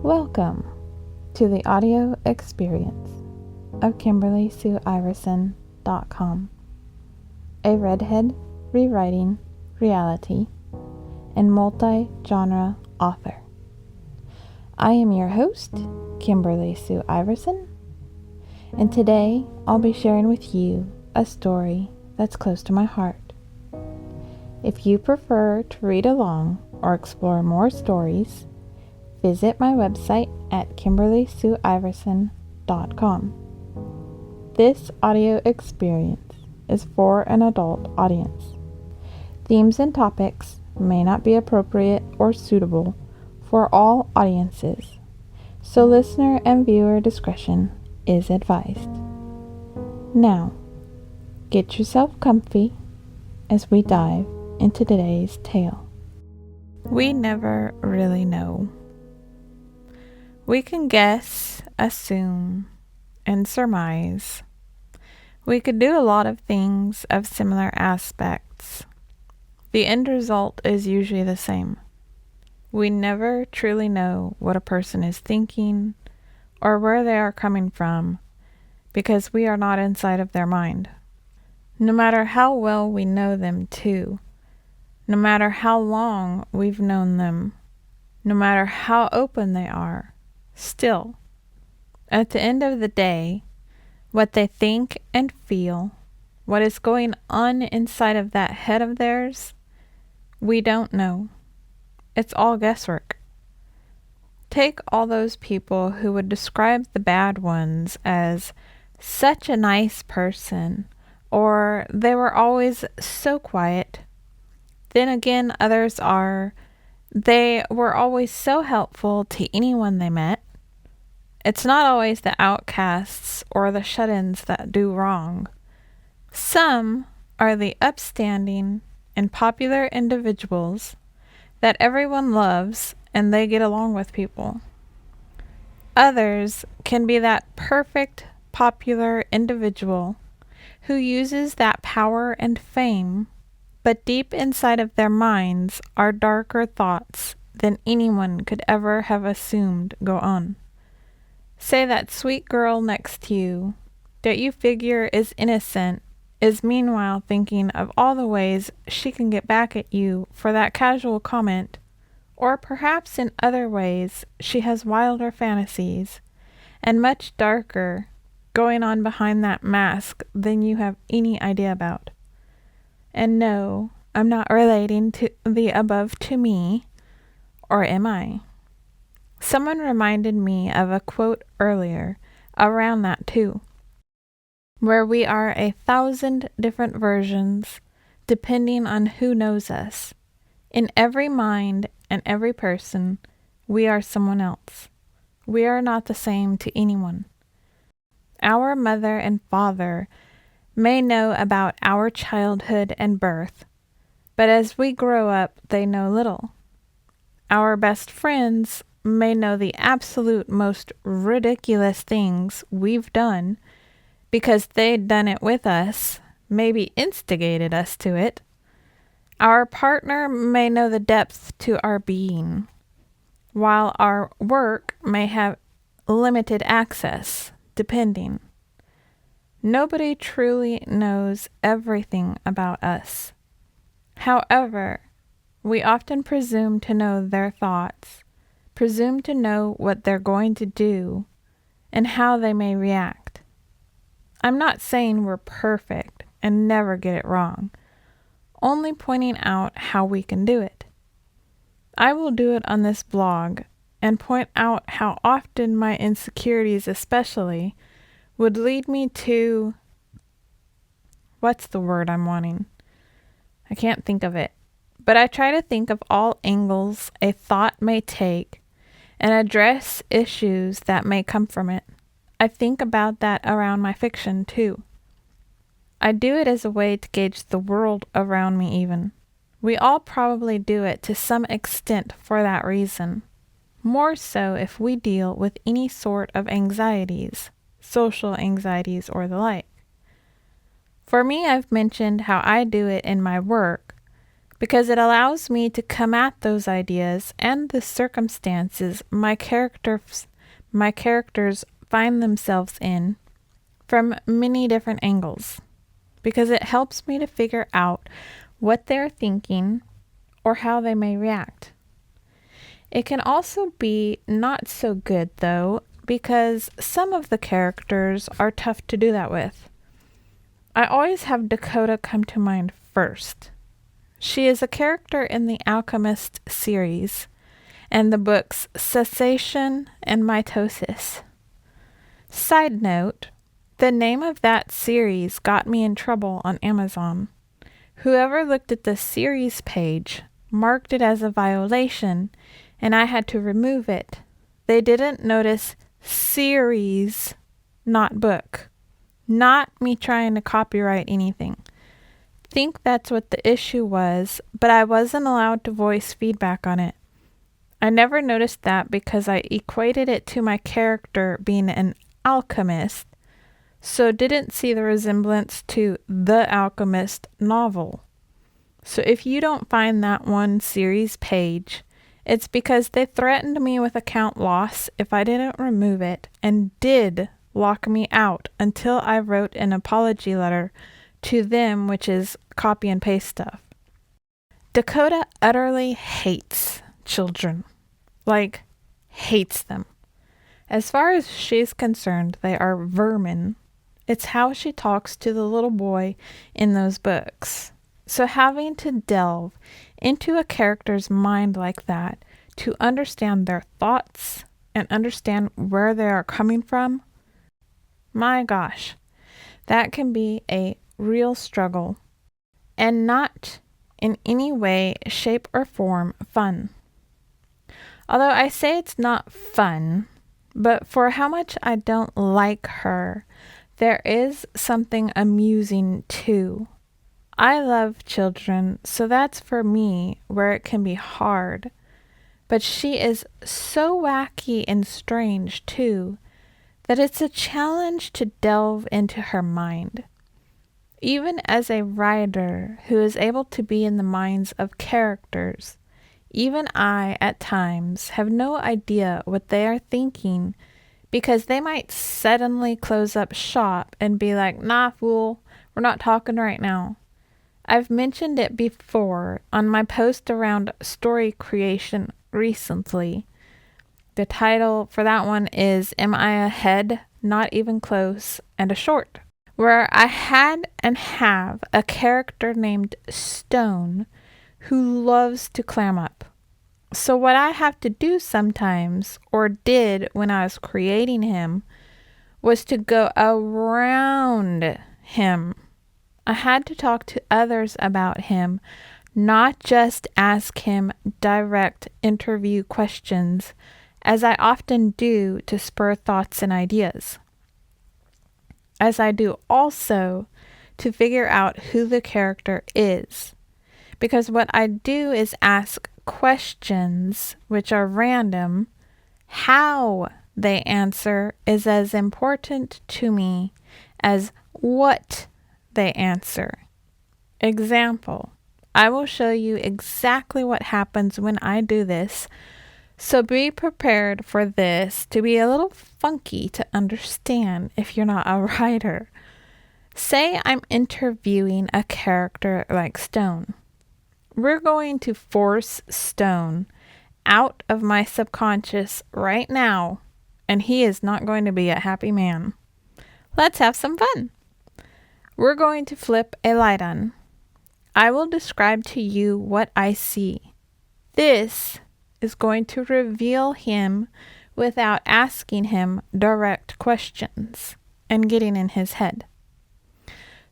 Welcome to the audio experience of KimberlySueIverson.com, a redhead rewriting reality and multi-genre author. I am your host, Kimberly Sue Iverson, and today I'll be sharing with you a story that's close to my heart. If you prefer to read along or explore more stories, visit my website at KimberlySueIverson.com. This audio experience is for an adult audience. Themes and topics may not be appropriate or suitable for all audiences, so listener and viewer discretion is advised. Now, get yourself comfy as we dive into today's tale. We never really know. We can guess, assume, and surmise. We could do a lot of things of similar aspects. The end result is usually the same. We never truly know what a person is thinking or where they are coming from because we are not inside of their mind. No matter how well we know them too, no matter how long we've known them, no matter how open they are, still, at the end of the day, what they think and feel, what is going on inside of that head of theirs, we don't know. It's all guesswork. Take all those people who would describe the bad ones as such a nice person, or they were always so quiet. Then again, others are, they were always so helpful to anyone they met. It's not always the outcasts or the shut-ins that do wrong. Some are the upstanding and popular individuals that everyone loves and they get along with people. Others can be that perfect, popular individual who uses that power and fame, but deep inside of their minds are darker thoughts than anyone could ever have assumed go on. Say that sweet girl next to you that you figure is innocent is meanwhile thinking of all the ways she can get back at you for that casual comment, or perhaps in other ways she has wilder fantasies and much darker going on behind that mask than you have any idea about. And no, I'm not relating to the above to me, or am I? Someone reminded me of a quote earlier around that too, where we are 1,000 different versions depending on who knows us. In every mind and every person, we are someone else. We are not the same to anyone. Our mother and father may know about our childhood and birth, but as we grow up, they know little. Our best friends may know the absolute most ridiculous things we've done because they'd done it with us, maybe instigated us to it. Our partner may know the depth to our being, while our work may have limited access, depending. Nobody truly knows everything about us. However, we often presume to know their thoughts, presume to know what they're going to do, and how they may react. I'm not saying we're perfect and never get it wrong, only pointing out how we can do it. I will do it on this blog and point out how often my insecurities especially would lead me to, what's the word I'm wanting? I can't think of it, but I try to think of all angles a thought may take and address issues that may come from it. I think about that around my fiction too. I do it as a way to gauge the world around me even. We all probably do it to some extent for that reason. More so if we deal with any sort of anxieties, social anxieties or the like. For me, I've mentioned how I do it in my work, because it allows me to come at those ideas and the circumstances my characters find themselves in from many different angles, because it helps me to figure out what they're thinking or how they may react. It can also be not so good, though, because some of the characters are tough to do that with. I always have Dakota come to mind first. She is a character in the Alchemist series and the books Cessation and Mitosis. Side note, the name of that series got me in trouble on Amazon. Whoever looked at the series page marked it as a violation, and I had to remove it. They didn't notice series, not book. Not me trying to copyright anything. Think that's what the issue was, but I wasn't allowed to voice feedback on it. I never noticed that because I equated it to my character being an alchemist, so didn't see the resemblance to The Alchemist novel. So if you don't find that one series page, it's because they threatened me with account loss if I didn't remove it, and did lock me out until I wrote an apology letter to them, which is copy and paste stuff. Dakota utterly hates children. Like, hates them. As far as she's concerned, they are vermin. It's how she talks to the little boy in those books. So having to delve into a character's mind like that to understand their thoughts and understand where they are coming from, my gosh, that can be a real struggle, and not in any way, shape, or form fun. Although I say it's not fun, but for how much I don't like her, there is something amusing too. I love children, so that's for me where it can be hard. But she is so wacky and strange too, that it's a challenge to delve into her mind. Even as a writer who is able to be in the minds of characters, even I, at times, have no idea what they are thinking, because they might suddenly close up shop and be like, "Nah, fool, we're not talking right now." I've mentioned it before on my post around story creation recently. The title for that one is Am I Ahead? Not Even Close, and a short, where I had and have a character named Stone who loves to clam up. So what I have to do sometimes, or did when I was creating him, was to go around him. I had to talk to others about him, not just ask him direct interview questions, as I often do to spur thoughts and ideas. As I do also to figure out who the character is. Because what I do is ask questions which are random. How they answer is as important to me as what they answer. Example, I will show you exactly what happens when I do this, so be prepared for this to be a little funky to understand if you're not a writer. Say I'm interviewing a character like Stone. We're going to force Stone out of my subconscious right now, and he is not going to be a happy man. Let's have some fun. We're going to flip a light on. I will describe to you what I see. This is going to reveal him without asking him direct questions and getting in his head.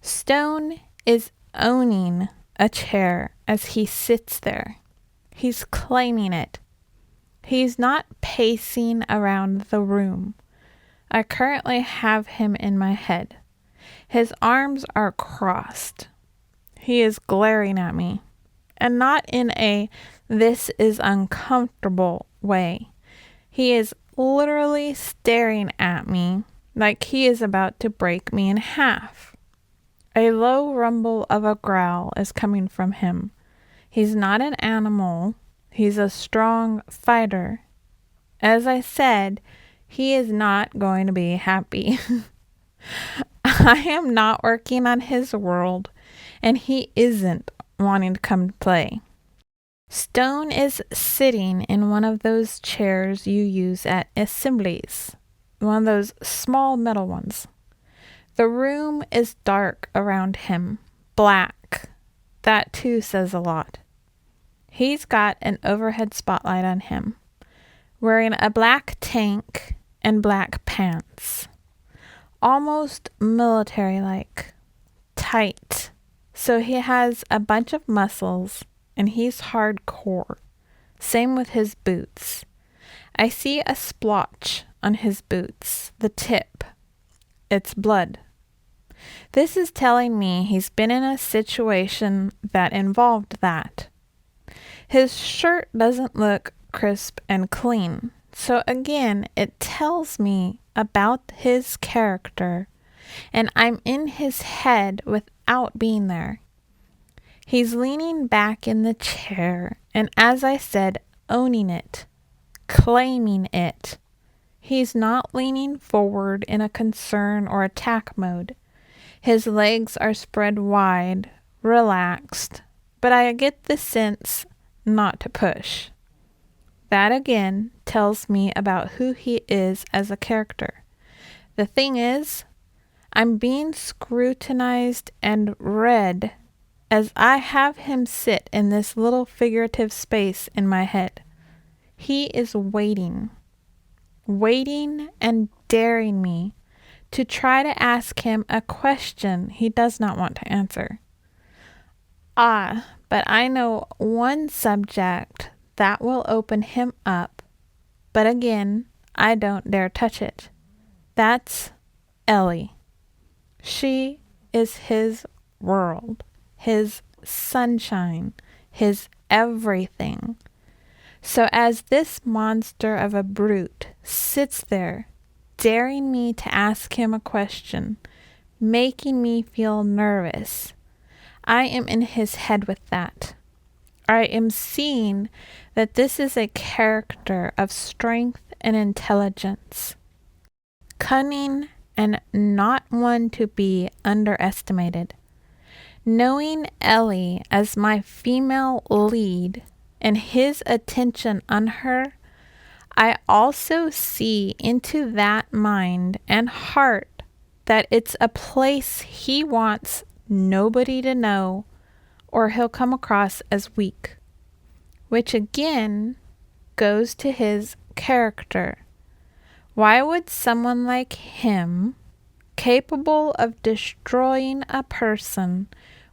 Stone is owning a chair as he sits there. He's claiming it. He's not pacing around the room. I currently have him in my head. His arms are crossed. He is glaring at me, and not in a "this is uncomfortable" way. He is literally staring at me like he is about to break me in half. A low rumble of a growl is coming from him. He's not an animal. He's a strong fighter. As I said, he is not going to be happy. I am not working on his world, and he isn't wanting to come to play. Stone is sitting in one of those chairs you use at assemblies, one of those small metal ones. The room is dark around him, black. That too says a lot. He's got an overhead spotlight on him, wearing a black tank and black pants. Almost military-like, tight. So he has a bunch of muscles, and he's hardcore. Same with his boots. I see a splotch on his boots, the tip. It's blood. This is telling me he's been in a situation that involved that. His shirt doesn't look crisp and clean. So again, it tells me about his character, and I'm in his head without being there. He's leaning back in the chair, and as I said, owning it, claiming it. He's not leaning forward in a concern or attack mode. His legs are spread wide, relaxed, but I get the sense not to push. That again tells me about who he is as a character. The thing is, I'm being scrutinized and read as I have him sit in this little figurative space in my head. He is waiting and daring me to try to ask him a question he does not want to answer. But I know one subject that will open him up, but again, I don't dare touch it. That's Ellie. She is his world, his sunshine, his everything. So as this monster of a brute sits there, daring me to ask him a question, making me feel nervous, I am in his head with that. I am seeing that this is a character of strength and intelligence, cunning and not one to be underestimated. Knowing Ellie as my female lead and his attention on her, I also see into that mind and heart that it's a place he wants nobody to know, or he'll come across as weak, which again goes to his character. Why would someone like him, capable of destroying a person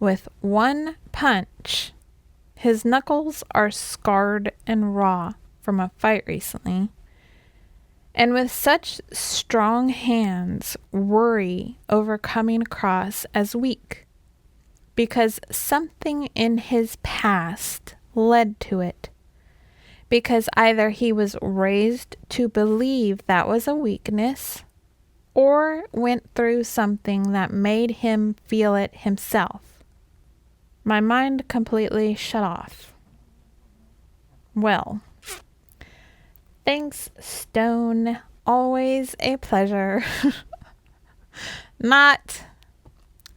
with one punch, his knuckles are scarred and raw from a fight recently, and with such strong hands worry over coming across as weak? Because something in his past led to it. Because either he was raised to believe that was a weakness, or went through something that made him feel it himself. My mind completely shut off. Well, thanks, Stone. Always a pleasure. Not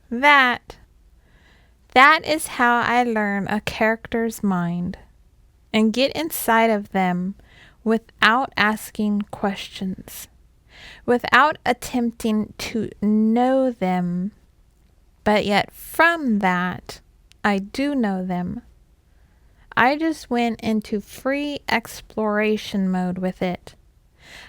that. That is how I learn a character's mind and get inside of them without asking questions, without attempting to know them, but yet from that, I do know them. I just went into free exploration mode with it.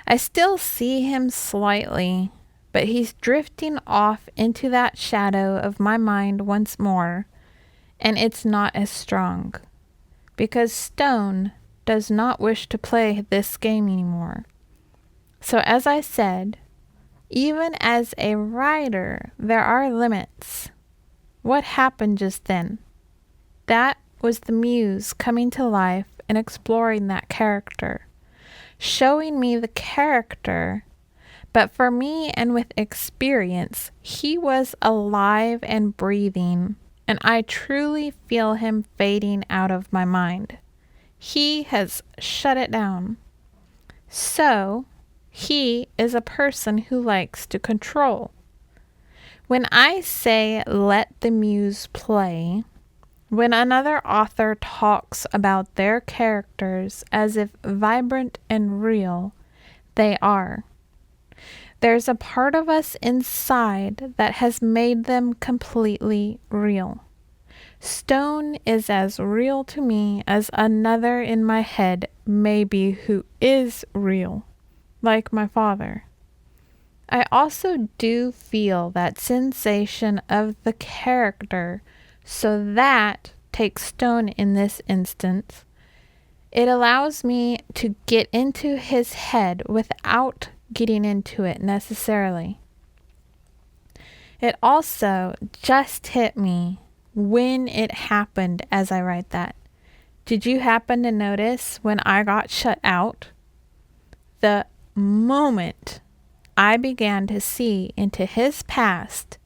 I still see him slightly, but he's drifting off into that shadow of my mind once more. And it's not as strong, because Stone does not wish to play this game anymore. So as I said, even as a writer, there are limits. What happened just then? That was the muse coming to life and exploring that character, showing me the character, but for me and with experience, he was alive and breathing and I truly feel him fading out of my mind. He has shut it down. So, he is a person who likes to control. When I say let the muse play, when another author talks about their characters as if vibrant and real, they are. There's a part of us inside that has made them completely real. Stone is as real to me as another in my head may be who is real, like my father. I also do feel that sensation of the character, so that takes Stone in this instance. It allows me to get into his head without getting into it necessarily. It also just hit me when it happened as I write that. Did you happen to notice when I got shut out? The moment I began to see into his past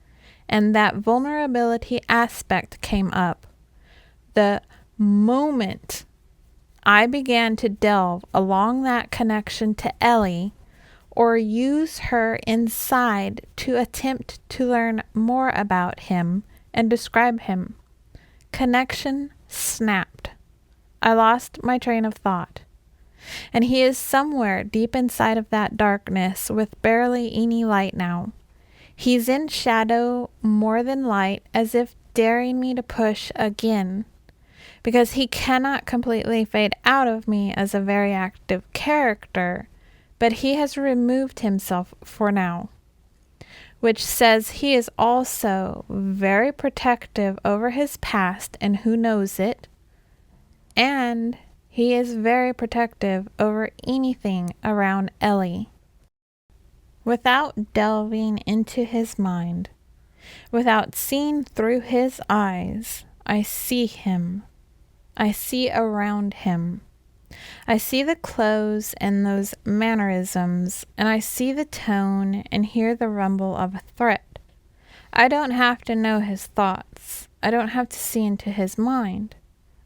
and that vulnerability aspect came up, the moment I began to delve along that connection to Ellie or use her inside to attempt to learn more about him and describe him, connection snapped. I lost my train of thought. And he is somewhere deep inside of that darkness with barely any light now. He's in shadow more than light, as if daring me to push again. Because he cannot completely fade out of me as a very active character, but he has removed himself for now. Which says he is also very protective over his past and who knows it. And he is very protective over anything around Ellie. Without delving into his mind, without seeing through his eyes, I see him. I see around him. I see the clothes and those mannerisms, and I see the tone and hear the rumble of a threat. I don't have to know his thoughts. I don't have to see into his mind.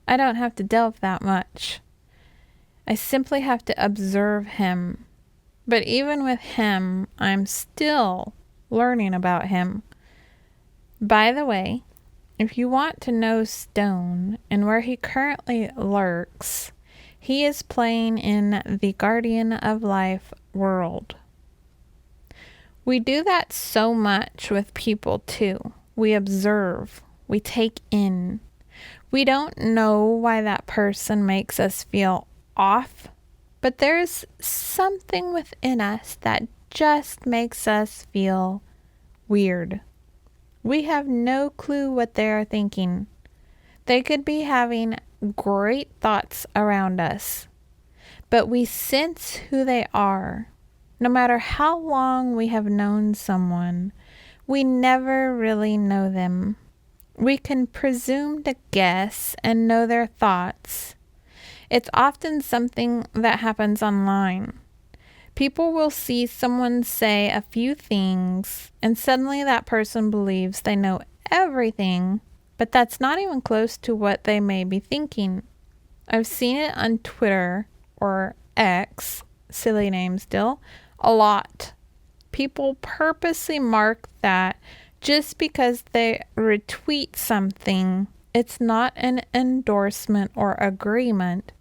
I don't have to delve that much. I simply have to observe him. But even with him, I'm still learning about him. By the way, if you want to know Stone and where he currently lurks, he is playing in the Guardian of Life world. We do that so much with people too. We observe, we take in. We don't know why that person makes us feel off, but there's something within us that just makes us feel weird. We have no clue what they are thinking. They could be having great thoughts around us, but we sense who they are. No matter how long we have known someone, we never really know them. We can presume to guess and know their thoughts. It's often something that happens online. People will see someone say a few things, and suddenly that person believes they know everything, but that's not even close to what they may be thinking. I've seen it on Twitter, or X, silly name still, a lot. People purposely mark that just because they retweet something, it's not an endorsement or agreement.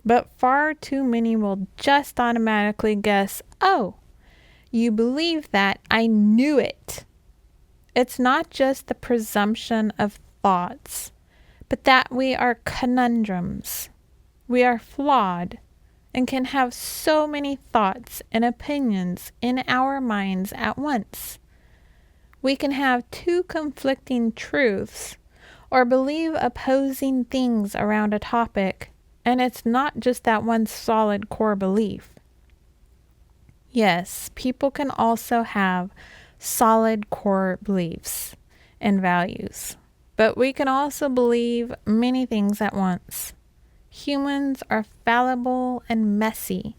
But far too many will just automatically guess, oh, you believe that, I knew it. It's not just the presumption of thoughts, but that we are conundrums. We are flawed and can have so many thoughts and opinions in our minds at once. We can have two conflicting truths or believe opposing things around a topic. And it's not just that one solid core belief. Yes, people can also have solid core beliefs and values, but we can also believe many things at once. Humans are fallible and messy,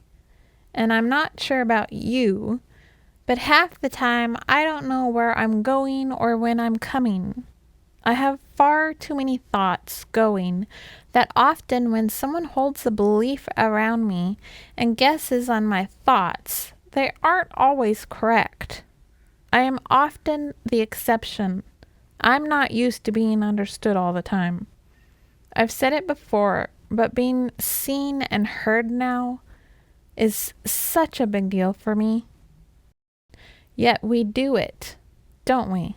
and I'm not sure about you, but half the time I don't know where I'm going or when I'm coming. I have far too many thoughts going that often when someone holds a belief around me and guesses on my thoughts, they aren't always correct. I am often the exception. I'm not used to being understood all the time. I've said it before, but being seen and heard now is such a big deal for me. Yet we do it, don't we?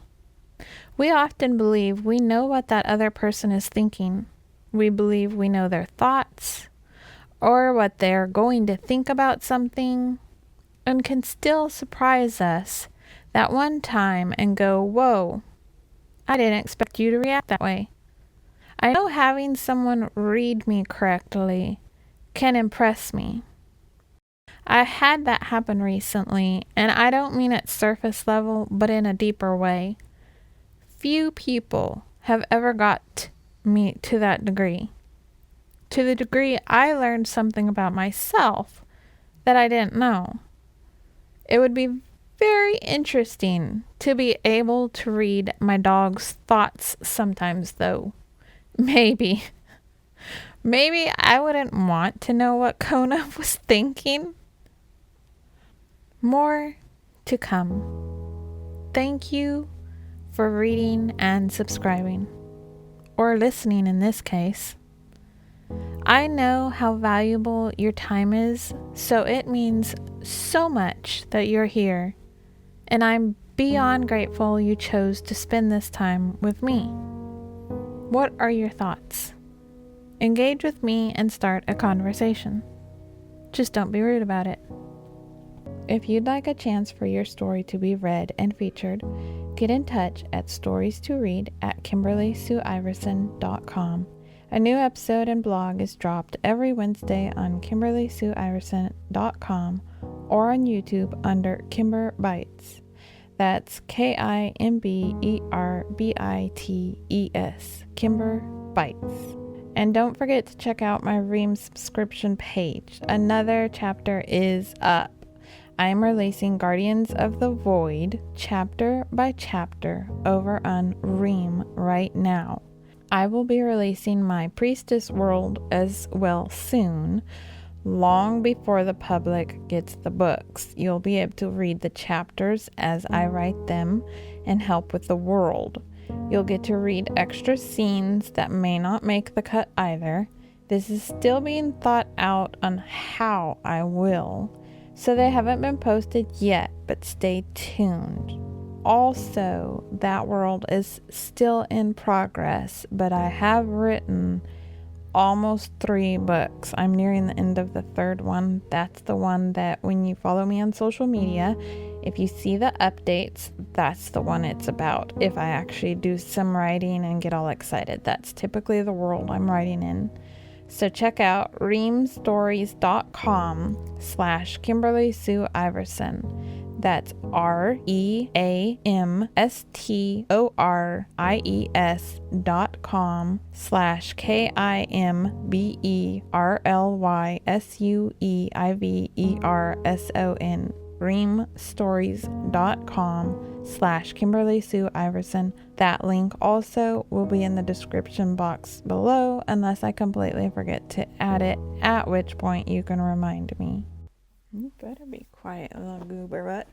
We often believe we know what that other person is thinking. We believe we know their thoughts or what they're going to think about something, and can still surprise us that one time and go, "Whoa, I didn't expect you to react that way." I know having someone read me correctly can impress me. I had that happen recently, and I don't mean at surface level, but in a deeper way. Few people have ever got me to that degree. To the degree I learned something about myself that I didn't know. It would be very interesting to be able to read my dog's thoughts sometimes, though. Maybe I wouldn't want to know what Kona was thinking. More to come. Thank you for reading and subscribing, or listening in this case. I know how valuable your time is, so it means so much that you're here, and I'm beyond grateful you chose to spend this time with me. What are your thoughts? Engage with me and start a conversation. Just don't be rude about it. If you'd like a chance for your story to be read and featured, get in touch at storiestoried@KimberlySueIverson.com. A new episode and blog is dropped every Wednesday on KimberlySueIverson.com or on YouTube under Kimber Bites. That's KimberBites, Kimber Bites. And don't forget to check out my Ream subscription page. Another chapter is up. I am releasing Guardians of the Void chapter by chapter over on Ream right now. I will be releasing my Priestess World as well soon, long before the public gets the books. You'll be able to read the chapters as I write them and help with the world. You'll get to read extra scenes that may not make the cut either. This is still being thought out on how I will, so they haven't been posted yet, but stay tuned. Also, that world is still in progress, but I have written almost 3 books. I'm nearing the end of the 3rd one. That's the one that when you follow me on social media, if you see the updates, that's the one it's about. If I actually do some writing and get all excited, that's typically the world I'm writing in. So check out reamstories.com/Kimberly Sue Iverson. That's reamstories.com/KimberlySueIverson. reamstories.com/Kimberly Sue Iverson. That link also will be in the description box below, unless I completely forget to add it, at which point you can remind me. You better be quiet, little goober butt.